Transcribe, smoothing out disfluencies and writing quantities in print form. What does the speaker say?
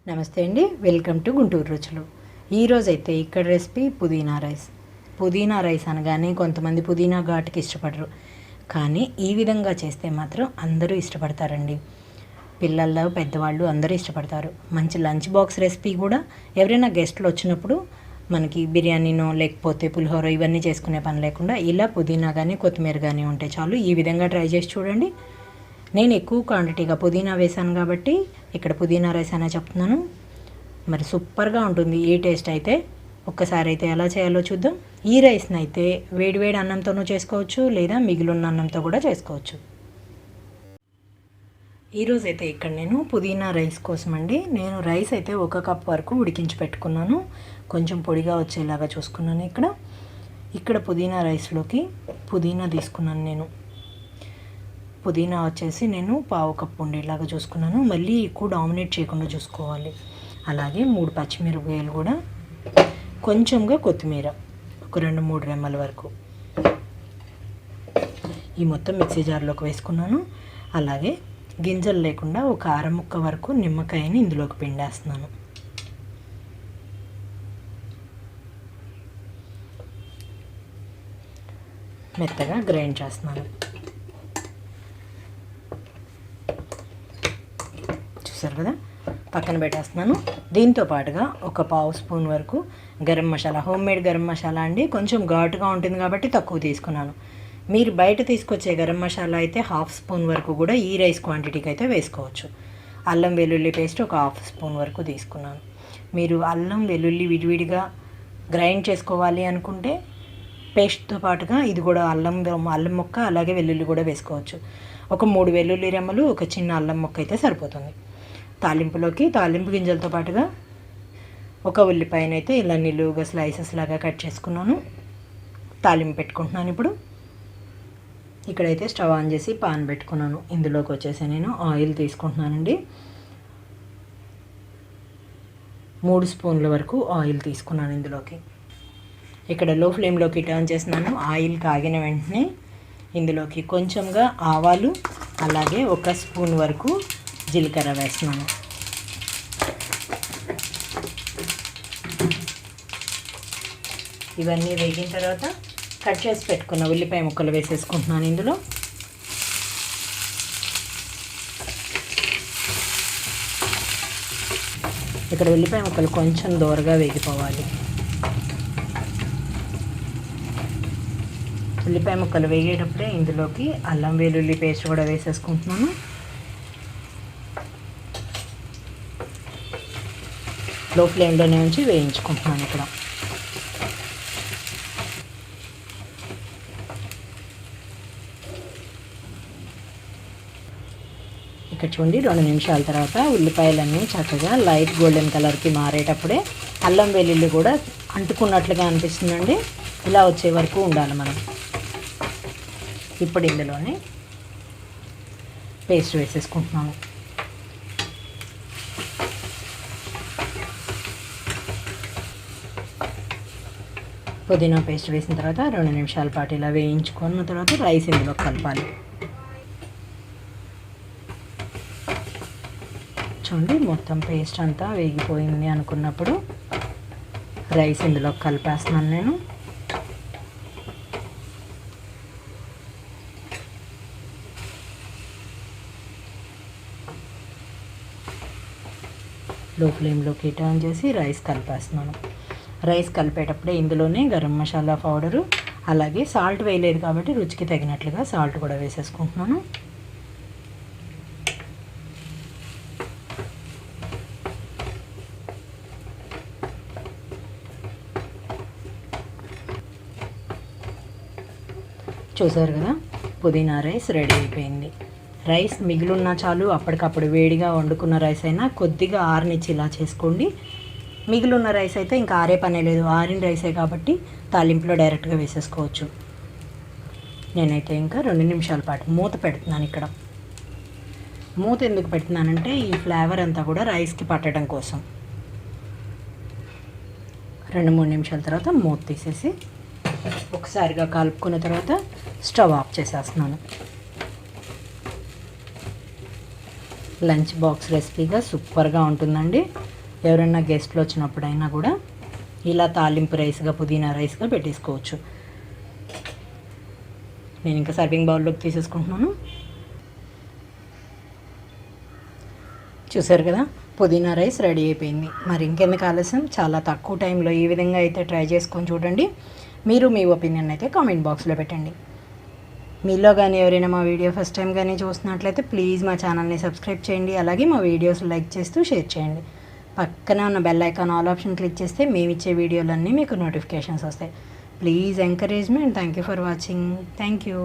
నమస్తే అండి, welcome to Guntur రుచులు. ఈరోజైతే ఇక్కడ రెసిపీ పుదీనా రైస్. పుదీనా రైస్ అనగానే కొంతమంది పుదీనా ఘాటుకి ఇష్టపడరు, కానీ ఈ విధంగా చేస్తే మాత్రం అందరూ ఇష్టపడతారండి. పిల్లలు పెద్దవాళ్ళు అందరూ ఇష్టపడతారు. మంచి లంచ్ బాక్స్ రెసిపీ కూడా. ఎవరైనా గెస్ట్లు వచ్చినప్పుడు మనకి బిర్యానీనో లేకపోతే పులిహోర ఇవన్నీ చేసుకునే పని లేకుండా ఇలా పుదీనా కానీ కొత్తిమీర కానీ ఉంటే చాలు. ఈ విధంగా ట్రై చేసి చూడండి. నేను ఎక్కువ క్వాంటిటీగా పుదీనా వేసాను కాబట్టి ఇక్కడ పుదీనా రైస్ అనే చెప్తున్నాను. మరి సూపర్గా ఉంటుంది ఈ టేస్ట్ అయితే. ఒక్కసారి అయితే ఎలా చేయాలో చూద్దాం. ఈ రైస్ని అయితే వేడివేడి అన్నంతోనూ చేసుకోవచ్చు, లేదా మిగిలిన అన్నంతో కూడా చేసుకోవచ్చు. ఈరోజు అయితే ఇక్కడ నేను పుదీనా రైస్ కోసం అండి, నేను రైస్ అయితే 1 కప్ వరకు ఉడికించి పెట్టుకున్నాను. కొంచెం పొడిగా వచ్చేలాగా చూసుకున్నాను. ఇక్కడ పుదీనా రైస్లోకి పుదీనా తీసుకున్నాను. నేను పుదీనా వచ్చేసి నేను 1/2 కప్ ఉండేలాగా చూసుకున్నాను. మళ్ళీ ఎక్కువ డామినేట్ చేయకుండా చూసుకోవాలి. అలాగే 3 పచ్చిమిరపకాయలు కూడా, కొంచెంగా కొత్తిమీర ఒక 2-3 రెమ్మల వరకు ఈ మొత్తం మిక్సీ జార్లోకి వేసుకున్నాను. అలాగే గింజలు లేకుండా ఒక అరముక్క వరకు నిమ్మకాయని ఇందులోకి పిండేస్తున్నాను. మెత్తగా గ్రైండ్ చేస్తున్నాను. చూసారు కదా, పక్కన పెట్టేస్తున్నాను. దీంతో పాటుగా ఒక 1/2 స్పూన్ వరకు గరం మసాలా, హోమ్మేడ్ గరం మసాలా అండి. కొంచెం ఘాటుగా ఉంటుంది కాబట్టి తక్కువ తీసుకున్నాను. మీరు బయట తీసుకొచ్చే గరం మసాలా అయితే 1/2 స్పూన్ వరకు కూడా ఈ రైస్ క్వాంటిటీకి అయితే వేసుకోవచ్చు. అల్లం వెల్లుల్లి పేస్ట్ ఒక 1/2 స్పూన్ వరకు తీసుకున్నాను. మీరు అల్లం వెల్లుల్లి విడివిడిగా గ్రైండ్ చేసుకోవాలి అనుకుంటే పేస్ట్తో పాటుగా ఇది కూడా అల్లం ముక్క అలాగే వెల్లుల్లి కూడా వేసుకోవచ్చు. ఒక 3 వెల్లుల్లి రెమ్మలు, ఒక చిన్న అల్లం ముక్క అయితే సరిపోతుంది. తాలింపు గింజలతో పాటుగా ఒక ఉల్లిపాయనైతే ఇలా నిలువుగా స్లైసెస్ లాగా కట్ చేసుకున్నాను. తాలింపు పెట్టుకుంటున్నాను. ఇక్కడైతే స్టవ్ ఆన్ చేసి పాన్ పెట్టుకున్నాను. ఇందులోకి వచ్చేసి నేను ఆయిల్ తీసుకుంటున్నానండి. 3 స్పూన్ల వరకు ఆయిల్ తీసుకున్నాను ఇందులోకి. ఇక్కడ లో ఫ్లేమ్లోకి టర్న్ చేస్తున్నాను. ఆయిల్ కాగిన వెంటనే ఇందులోకి కొంచెంగా ఆవాలు, అలాగే 1 స్పూన్ వరకు జీలకర్ర వేస్తున్నాను. ఇవన్నీ వేగిన తర్వాత కట్ చేసి పెట్టుకున్న ఉల్లిపాయ ముక్కలు వేసేసుకుంటున్నాను ఇందులో. ఇక్కడ ఉల్లిపాయ ముక్కలు కొంచెం దోరగా వేగిపోవాలి. ఉల్లిపాయ ముక్కలు వేగేటప్పుడే ఇందులోకి అల్లం వెల్లుల్లి పేస్ట్ కూడా వేసేసుకుంటున్నాను. లో ఫ్లేమ్లోనే ఉంచి వేయించుకుంటున్నాను. ఇక్కడ చూడండి, 2 నిమిషాల తర్వాత ఉల్లిపాయలన్నీ చక్కగా లైట్ గోల్డెన్ కలర్కి మారేటప్పుడే అల్లం వెల్లుల్లి కూడా అంటుకున్నట్లుగా అనిపిస్తుందండి. ఇలా వచ్చే వరకు ఉండాలి మనం. ఇప్పుడు ఇందులోనే పేస్ట్ వేసేసుకుంటున్నాను. పుదీనా పేస్ట్ వేసిన తర్వాత 2 నిమిషాల పాటు ఇలా వేయించుకున్న తర్వాత రైస్ ఇందులో కలపాలి. చూడండి, మొత్తం పేస్ట్ అంతా వేగిపోయింది అనుకున్నప్పుడు రైస్ ఇందులో కలిపేస్తున్నాను నేను. లో ఫ్లేమ్లోకి టర్న్ చేసి రైస్ కలిపేస్తున్నాను. రైస్ కలిపేటప్పుడే ఇందులోనే గరం మసాలా పౌడరు, అలాగే సాల్ట్ వేయలేదు కాబట్టి రుచికి తగినట్లుగా సాల్ట్ కూడా వేసేసుకుంటున్నాను. చూసారు కదా, పుదీనా రైస్ రెడీ అయిపోయింది. రైస్ మిగిలిన చాలు, అప్పటికప్పుడు వేడిగా వండుకున్న రైస్ అయినా కొద్దిగా ఆరనిచ్చి ఇలా చేసుకోండి. మిగిలిన రైస్ అయితే ఇంకా ఆరే పనే లేదు, ఆరిన రైసే కాబట్టి తాలింపులో డైరెక్ట్గా వేసేసుకోవచ్చు. నేనైతే ఇంకా 2 నిమిషాల పాటు మూత పెడుతున్నాను. ఇక్కడ మూత ఎందుకు పెడుతున్నానంటే ఈ ఫ్లేవర్ అంతా కూడా రైస్కి పట్టడం కోసం. 2-3 నిమిషాల తర్వాత మూత తీసేసి ఒకసారిగా కలుపుకున్న తర్వాత స్టవ్ ఆఫ్ చేసేస్తున్నాను. లంచ్ బాక్స్ రెసిపీగా సూపర్గా ఉంటుందండి. ఎవరైనా గెస్ట్లు వచ్చినప్పుడైనా కూడా ఇలా తాలింపు రైస్గా, పుదీనా రైస్గా పెట్టేసుకోవచ్చు. నేను ఇంకా సర్వింగ్ బౌల్లోకి తీసేసుకుంటున్నాను. చూసారు కదా, పుదీనా రైస్ రెడీ అయిపోయింది. మరి ఇంకెందుకు ఆలస్యం, చాలా తక్కువ టైంలో ఈ విధంగా అయితే ట్రై చేసుకొని చూడండి. మీరు మీ ఒపీనియన్ అయితే కామెంట్ బాక్స్లో పెట్టండి. మీలో కానీ ఎవరైనా మా వీడియో ఫస్ట్ టైం కానీ చూస్తున్నట్లయితే ప్లీజ్ మా ఛానల్ని సబ్స్క్రైబ్ చేయండి. అలాగే మా వీడియోస్ లైక్ చేస్తూ షేర్ చేయండి. పక్కన ఉన్న bell icon all option click చేస్తే మేము ఇచ్చే వీడియోలన్నీ మీకు నోటిఫికేషన్స్ వస్తాయి. Please encourage me and thank you for watching. Thank you.